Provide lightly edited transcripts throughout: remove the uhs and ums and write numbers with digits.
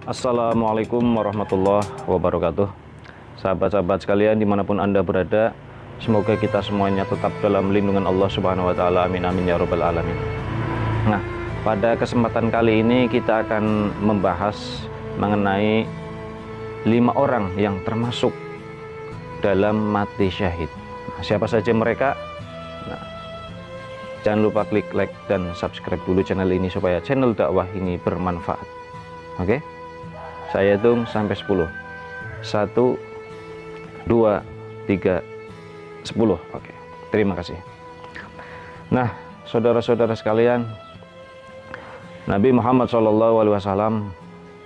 Assalamualaikum warahmatullahi wabarakatuh. Sahabat-sahabat sekalian dimanapun Anda berada, semoga kita semuanya tetap dalam lindungan Allah Subhanahu wa Ta'ala. Amin amin ya Rabbal alamin. Nah, pada kesempatan kali ini kita akan membahas mengenai 5 orang yang termasuk dalam mati syahid. Siapa saja mereka? Nah, jangan lupa klik like dan subscribe dulu channel ini supaya channel dakwah ini bermanfaat. Oke? Saya hitung sampai 10. 1, 2, 3, 10. Oke, terima kasih. Nah, saudara-saudara sekalian, Nabi Muhammad SAW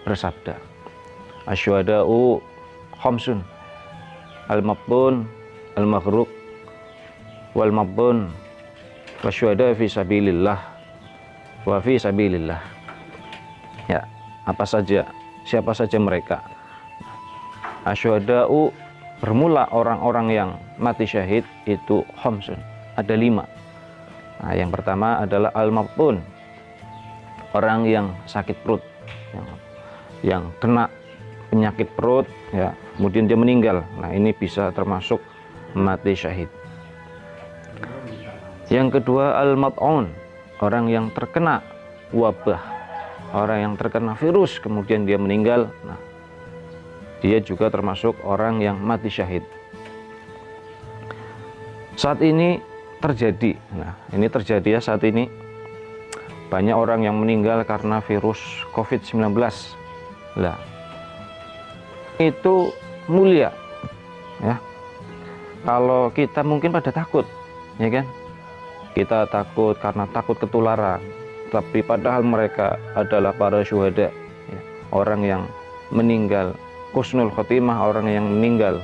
bersabda, asyhada'u khamsun, al-mabtun, al-maghruk, wal-mabtun, wasyhada fi sabilillah, wa fi sabilillah. Ya, apa saja, siapa saja mereka? Asyhada'u, bermula orang-orang yang mati syahid itu khamsun, ada 5. Nah, yang pertama adalah al-mabtun, orang yang sakit perut, yang kena penyakit perut, ya, kemudian dia meninggal. Nah, ini bisa termasuk mati syahid. Yang kedua al-mat'un, orang yang terkena wabah, orang yang terkena virus kemudian dia meninggal. Nah, dia juga termasuk orang yang mati syahid. Saat ini terjadi, nah ini terjadi ya, saat ini banyak orang yang meninggal karena virus COVID-19. Nah, itu mulia ya. Kalau kita mungkin pada takut, ya kan? Kita takut karena takut ketularan, tapi padahal mereka adalah para syuhada, ya, orang yang meninggal husnul khotimah, orang yang meninggal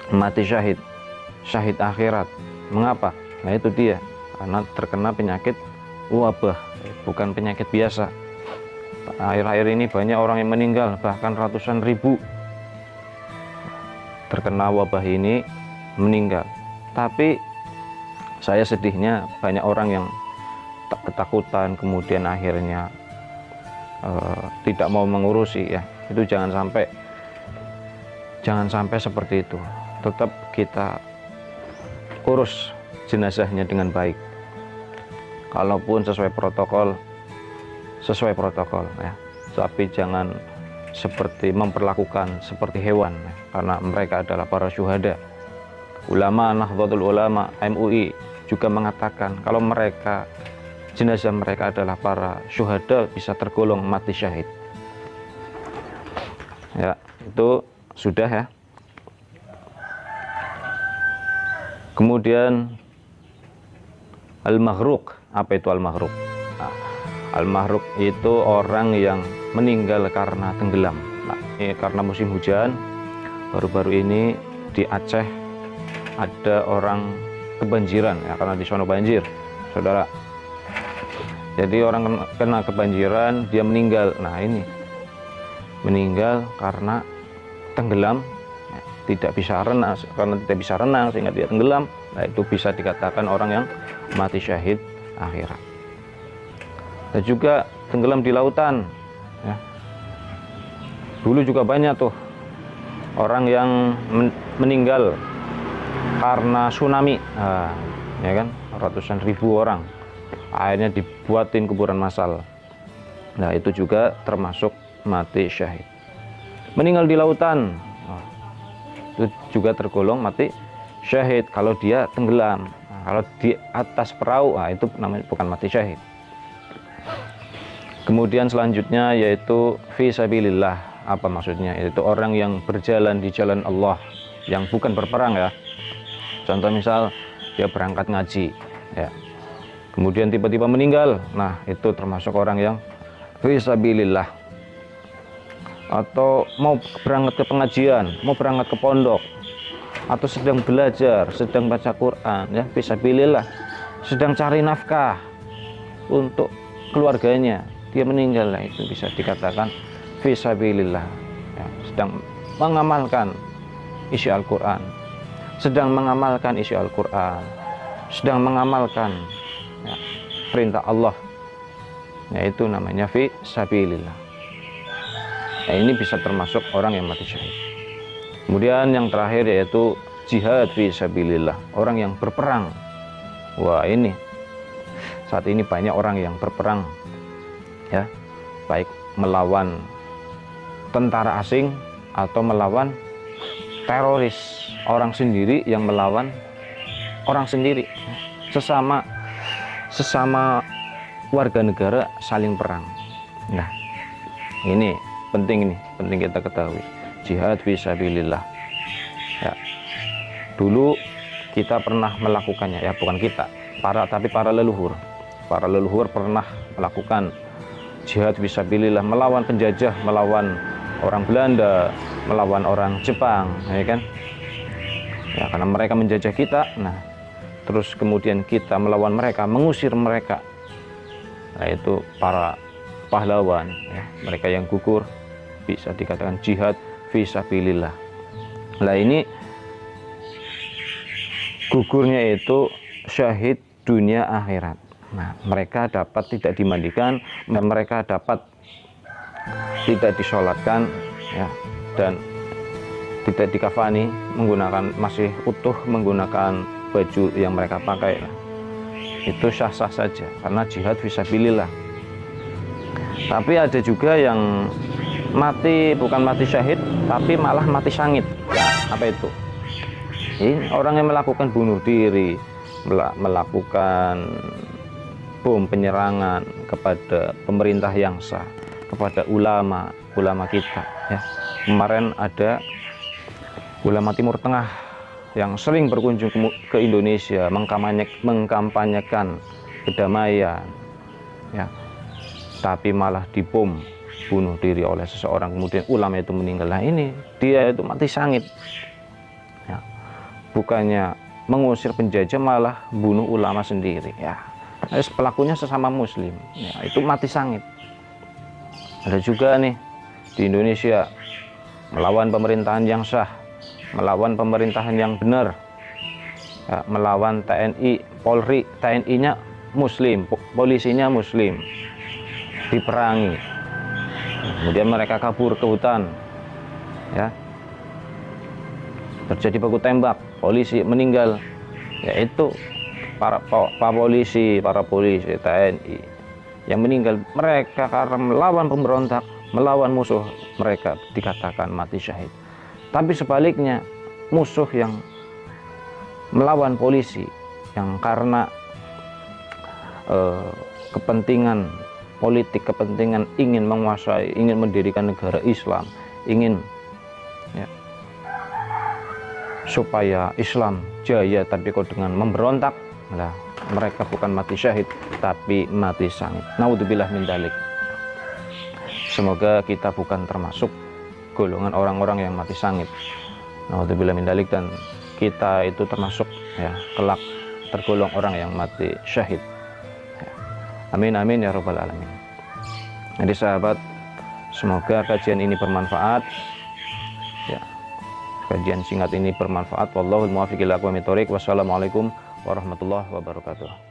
mati syahid, syahid akhirat. Mengapa? Nah, itu dia, karena terkena penyakit wabah, bukan penyakit biasa. Akhir-akhir ini banyak orang yang meninggal, bahkan ratusan ribu terkena wabah ini meninggal. Tapi saya sedihnya banyak orang yang ketakutan kemudian akhirnya tidak mau mengurusi, ya. Itu jangan sampai seperti itu. Tetap kita urus jenazahnya dengan baik. Kalaupun sesuai protokol ya. Tapi jangan seperti memperlakukan seperti hewan, ya. Karena mereka adalah para syuhada. Ulama Nahdlatul Ulama MUI juga mengatakan kalau mereka, jenazah mereka adalah para syuhada, bisa tergolong mati syahid. Ya, itu sudah ya. Kemudian al-maghruk. Apa itu al-maghruk? Nah, al-maghruk itu orang yang meninggal karena tenggelam. Nah, ini karena musim hujan. Baru-baru ini di Aceh ada orang kebanjiran, ya, karena di sana banjir, saudara. Jadi orang kena kebanjiran, dia meninggal. Nah, ini meninggal karena tenggelam, ya, tidak bisa renang, karena tidak bisa renang sehingga dia tenggelam. Nah, itu bisa dikatakan orang yang mati syahid akhirat. Dan juga tenggelam di lautan, ya. Dulu juga banyak tuh orang yang meninggal karena tsunami, nah, ya kan, ratusan ribu orang akhirnya dibuatin kuburan massal. Nah, itu juga termasuk mati syahid. Meninggal di lautan, nah, itu juga tergolong mati syahid kalau dia tenggelam. Nah, kalau di atas perahu, nah, itu namanya bukan mati syahid. Kemudian selanjutnya yaitu fi sabilillah. Apa maksudnya? Yaitu orang yang berjalan di jalan Allah, yang bukan berperang, ya. Contoh misal dia berangkat ngaji, ya, kemudian tiba-tiba meninggal. Nah, itu termasuk orang yang fi sabilillah. Atau mau berangkat ke pengajian, mau berangkat ke pondok, atau sedang belajar, sedang baca Quran, ya, fi sabilillah. Sedang cari nafkah untuk keluarganya, dia meninggal. Nah, itu bisa dikatakan fi sabilillah, ya, sedang mengamalkan isi Al-Quran, sedang mengamalkan isi Al-Quran, sedang mengamalkan, ya, perintah Allah, yaitu namanya fi sabilillah. Nah, ini bisa termasuk orang yang mati syahid. Kemudian yang terakhir yaitu jihad fi sabilillah, orang yang berperang. Wah, ini saat ini banyak orang yang berperang, ya, baik melawan tentara asing atau melawan teroris, orang sendiri yang melawan orang sendiri, sesama warga negara saling perang. Nah, ini penting kita ketahui, jihad fisabilillah. Ya, dulu kita pernah melakukannya, ya bukan kita, tapi para leluhur pernah melakukan jihad fisabilillah, melawan penjajah, melawan orang Belanda, melawan orang Jepang, ya kan? Ya, karena mereka menjajah kita. Nah, terus kemudian kita melawan mereka, mengusir mereka. Nah, itu para pahlawan, ya, mereka yang gugur, bisa dikatakan jihad fisabilillah. Nah, ini gugurnya itu syahid dunia akhirat. Nah, mereka dapat tidak dimandikan, mereka dapat tidak disolatkan, ya, dan tidak dikafani, menggunakan masih utuh, menggunakan baju yang mereka pakai. Itu sah-sah saja karena jihad fisabilillah. Tapi ada juga yang mati, bukan mati syahid, tapi malah mati sangit. Apa itu? Ini orang yang melakukan bunuh diri, melakukan bom penyerangan kepada pemerintah yang sah, kepada ulama kita, ya. Kemarin ada ulama Timur Tengah yang sering berkunjung ke Indonesia, mengkampanyekan kedamaian, ya, tapi malah dibom, bunuh diri oleh seseorang, kemudian ulama itu meninggal. Nah, ini dia itu mati sangit, ya. Bukannya mengusir penjajah, malah bunuh ulama sendiri, ya. Pelakunya sesama muslim, ya, itu mati sangit. Ada juga nih di Indonesia melawan pemerintahan yang sah, melawan pemerintahan yang benar, ya, melawan TNI, Polri, TNI-nya muslim, polisinya muslim, diperangi, kemudian mereka kabur ke hutan, ya, terjadi baku tembak, polisi meninggal, yaitu para polisi TNI yang meninggal, mereka karena melawan pemberontak, melawan musuh, mereka dikatakan mati syahid. Tapi sebaliknya, musuh yang melawan polisi, yang karena kepentingan politik, kepentingan ingin menguasai, ingin mendirikan negara Islam, ingin, ya, supaya Islam jaya, tapi kok dengan memberontak, nah, mereka bukan mati syahid, tapi mati sangit. Naudzubillah min dzalik. Semoga kita bukan termasuk golongan orang-orang yang mati sangit. Naudzubillah min dzalik, dan kita itu termasuk, ya, kelak tergolong orang yang mati syahid. Amin amin ya rabbal alamin. Jadi sahabat, semoga kajian ini bermanfaat, ya. Kajian singkat ini bermanfaat. Wallahul muwaffiq ila aqwamit thoriq. Wassalamualaikum warahmatullahi wabarakatuh.